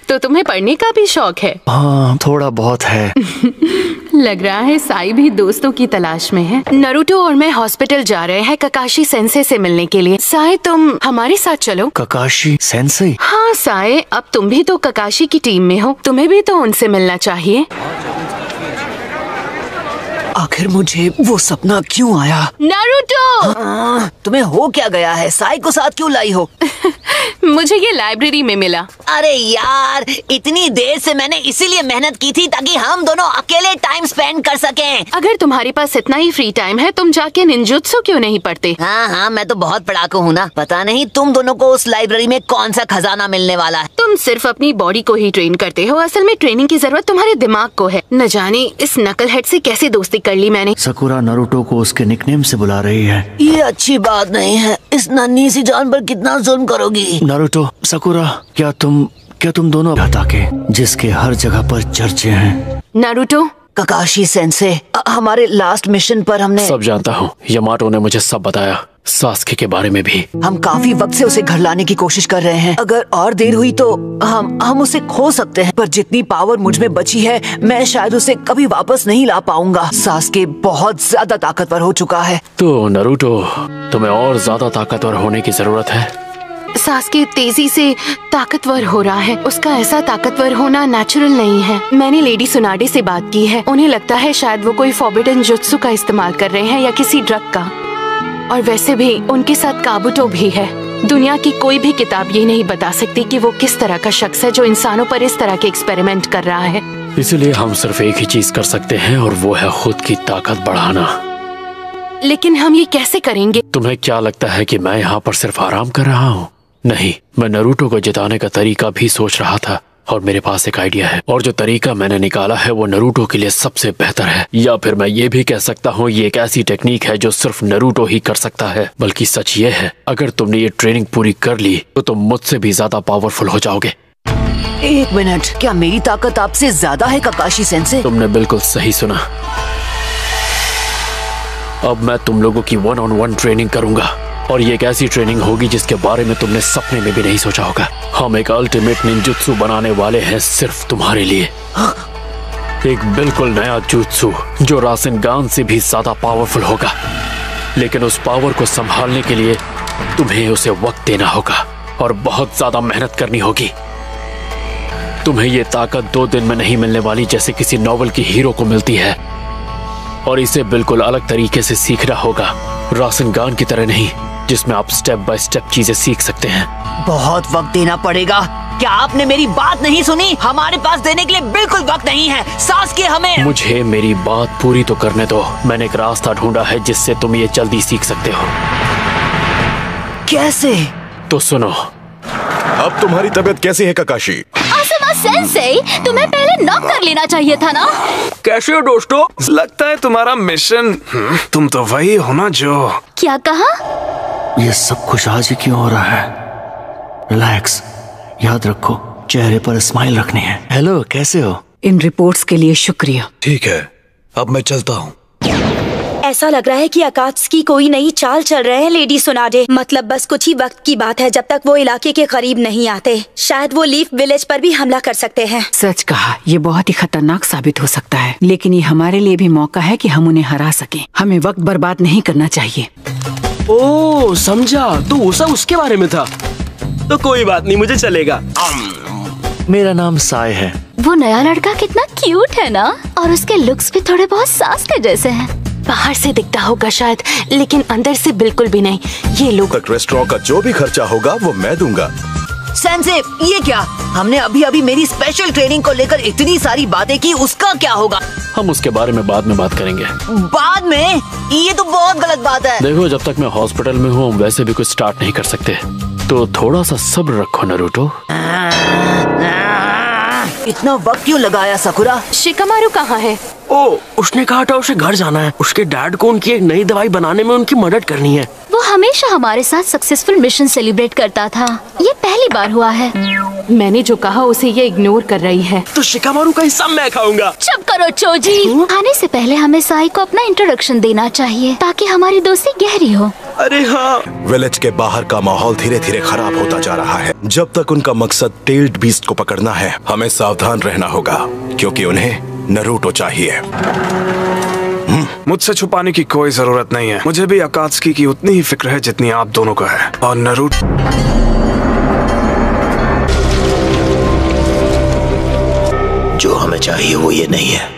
तो तुम्हें पढ़ने का भी शौक है? हाँ, थोड़ा बहुत है। लग रहा है साई भी दोस्तों की तलाश में है। नारुतो और मैं हॉस्पिटल जा रहे हैं ककाशी सेंसे से मिलने के लिए। साई, तुम हमारे साथ चलो। ककाशी सेंसे? हाँ साई, अब तुम भी तो ककाशी की टीम में हो, तुम्हें भी तो उनसे मिलना चाहिए। आखिर मुझे वो सपना क्यों आया? नारुतो! तुम्हें हो क्या गया है? साई को साथ क्यों लाई हो? मुझे ये लाइब्रेरी में मिला। अरे यार, इतनी देर से मैंने इसीलिए मेहनत की थी ताकि हम दोनों अकेले टाइम स्पेंड कर सकें। अगर तुम्हारे पास इतना ही फ्री टाइम है, तुम जाके निंजुत्सु क्यों नहीं पढ़ते? हाँ, मैं तो बहुत पढ़ाकू हूँ ना। पता नहीं तुम दोनों को उस लाइब्रेरी में कौन सा खजाना मिलने वाला है। तुम सिर्फ अपनी बॉडी को ही ट्रेन करते हो, असल में ट्रेनिंग की जरूरत तुम्हारे दिमाग को है। न जाने इस नकलहेड से कैसे दोस्ती कर ली मैंने। सकुरा नारुतो को उसके निकनेम से बुला रही है। ये अच्छी बात नहीं है। इस नन्ही सी जान पर कितना जुल्म करोगी? नारुतो, सकुरा, क्या तुम दोनों ताके जिसके हर जगह पर चर्चे हैं? नारुतो, ककाशी सेंसे, हमारे लास्ट मिशन पर हमने सब जानता हूँ। यामाटो ने मुझे सब बताया, सास्के के बारे में भी। हम काफी वक्त से उसे घर लाने की कोशिश कर रहे हैं। अगर और देर हुई तो हम उसे खो सकते हैं। पर जितनी पावर मुझ में बची है, मैं शायद उसे कभी वापस नहीं ला पाऊंगा। सास्के बहुत ज्यादा ताकतवर हो चुका है। तो नारुतो, तुम्हें और ज्यादा ताकतवर होने की जरूरत है। सास्के तेजी से ताकतवर हो रहा है। उसका ऐसा ताकतवर होना नेचुरल नहीं है। मैंने लेडी सुनाडे से बात की है। उन्हें लगता है शायद वो कोई फॉरबिडन जुत्सु का इस्तेमाल कर रहे हैं या किसी ड्रग का। और वैसे भी उनके साथ काबुटो भी है। दुनिया की कोई भी किताब ये नहीं बता सकती कि वो किस तरह का शख्स है जो इंसानों पर इस तरह के एक्सपेरिमेंट कर रहा है। इसलिए हम सिर्फ एक ही चीज कर सकते हैं, और वो है खुद की ताकत बढ़ाना। लेकिन हम ये कैसे करेंगे? तुम्हें क्या लगता है कि मैं यहाँ पर सिर्फ आराम कर रहा हूँ? नहीं, मैं नारुतो को जिताने का तरीका भी सोच रहा था, और मेरे पास एक आइडिया है। और जो तरीका मैंने निकाला है वो नारुतो के लिए सबसे बेहतर है। या फिर मैं ये भी कह सकता हूँ, ये एक ऐसी टेक्निक है जो सिर्फ नारुतो ही कर सकता है। बल्कि सच ये है, अगर तुमने ये ट्रेनिंग पूरी कर ली तो तुम मुझसे भी ज्यादा पावरफुल हो जाओगे। एक मिनट, क्या मेरी ताकत आपसे ज्यादा है ककाशी सेंसे? तुमने बिल्कुल सही सुना। अब मैं तुम लोगों की 1-on-1 ट्रेनिंग करूंगा, और ये एक ऐसी ट्रेनिंग होगी जिसके बारे में तुमने सपने में भी नहीं सोचा होगा। हम एक अल्टीमेट निंजुत्सु बनाने वाले हैं सिर्फ तुम्हारे लिए। एक बिल्कुल नया जुत्सु जो रासेनगान से भी ज्यादा पावरफुल होगा। लेकिन उस पावर को संभालने के लिए तुम्हें उसे वक्त देना होगा और बहुत ज्यादा मेहनत करनी होगी। तुम्हें ये ताकत 2 दिन में नहीं मिलने वाली जैसे किसी नॉवल की हीरो को मिलती है, और इसे बिल्कुल अलग तरीके से सीखना होगा, रासेनगान की तरह नहीं जिसमें आप स्टेप बाय स्टेप चीजें सीख सकते हैं। बहुत वक्त देना पड़ेगा। क्या आपने मेरी बात नहीं सुनी? हमारे पास देने के लिए बिल्कुल वक्त नहीं है। सास्के, हमें मुझे मेरी बात पूरी तो करने दो। मैंने एक रास्ता ढूंढा है जिससे तुम ये जल्दी सीख सकते हो। कैसे? तो सुनो। अब तुम्हारी तबीयत कैसी है ककाशी? आसुमा सेंसे, तुम्हें पहले नॉक कर लेना चाहिए था ना। कैसे हो दोस्तों? लगता है तुम्हारा मिशन। तुम तो वही हो ना जो। क्या कहा? ये सब कुछ आज ही क्यों हो रहा है? रिलैक्स, याद रखो चेहरे पर स्माइल रखनी है। हेलो, कैसे हो? इन रिपोर्ट्स के लिए शुक्रिया। ठीक है, अब मैं चलता हूँ। ऐसा लग रहा है कि अकात्सुकी कोई नई चाल चल रहे हैं लेडी सुनाडे। मतलब बस कुछ ही वक्त की बात है जब तक वो इलाके के करीब नहीं आते। शायद वो लीफ विलेज पर भी हमला कर सकते हैं। सच कहा, ये बहुत ही खतरनाक साबित हो सकता है, लेकिन ये हमारे लिए भी मौका है कि हम उन्हें हरा सकें। हमें वक्त बर्बाद नहीं करना चाहिए। ओह, समझा, तो वो सब उसके बारे में था। तो कोई बात नहीं, मुझे चलेगा। मेरा नाम साई है। वो नया लड़का कितना क्यूट है ना, और उसके लुक्स भी थोड़े बहुत सास्के जैसे हैं। बाहर से दिखता होगा शायद, लेकिन अंदर से बिल्कुल भी नहीं। ये लोग तक रेस्टोरेंट का जो भी खर्चा होगा वो मैं दूंगा। सेंसे, ये क्या? हमने अभी मेरी स्पेशल ट्रेनिंग को लेकर इतनी सारी बातें की, उसका क्या होगा? हम उसके बारे में बाद में बात करेंगे। बाद में? ये तो बहुत गलत बात है। देखो, जब तक मैं हॉस्पिटल में हूँ वैसे भी कुछ स्टार्ट नहीं कर सकते, तो थोड़ा सा सब्र रखो नारुतो। इतना वक्त क्यों लगाया सकुरा? शिकामारू कहाँ है? ओ, उसने कहा था उसे घर जाना है। उसके डैड को उनकी एक नई दवाई बनाने में उनकी मदद करनी है। वो हमेशा हमारे साथ सक्सेसफुल मिशन सेलिब्रेट करता था। ये पहली बार हुआ है। मैंने जो कहा उसे ये इग्नोर कर रही है। तो शिकामारू का हिस्सा मैं खाऊंगा। चुप करो चोजी। आने से पहले हमें साई को अपना इंट्रोडक्शन देना चाहिए ताकि हमारी दोस्ती गहरी हो। अरे हाँ। विलेज के बाहर का माहौल धीरे धीरे खराब होता जा रहा है। जब तक उनका मकसद टेल्ड बीस्ट को पकड़ना है, हमें सावधान रहना होगा क्योंकि उन्हें नरूटो चाहिए। मुझसे छुपाने की कोई जरूरत नहीं है। मुझे भी अकात्सुकी की उतनी ही फिक्र है जितनी आप दोनों को है। और नरूटो जो हमें चाहिए वो ये नहीं है।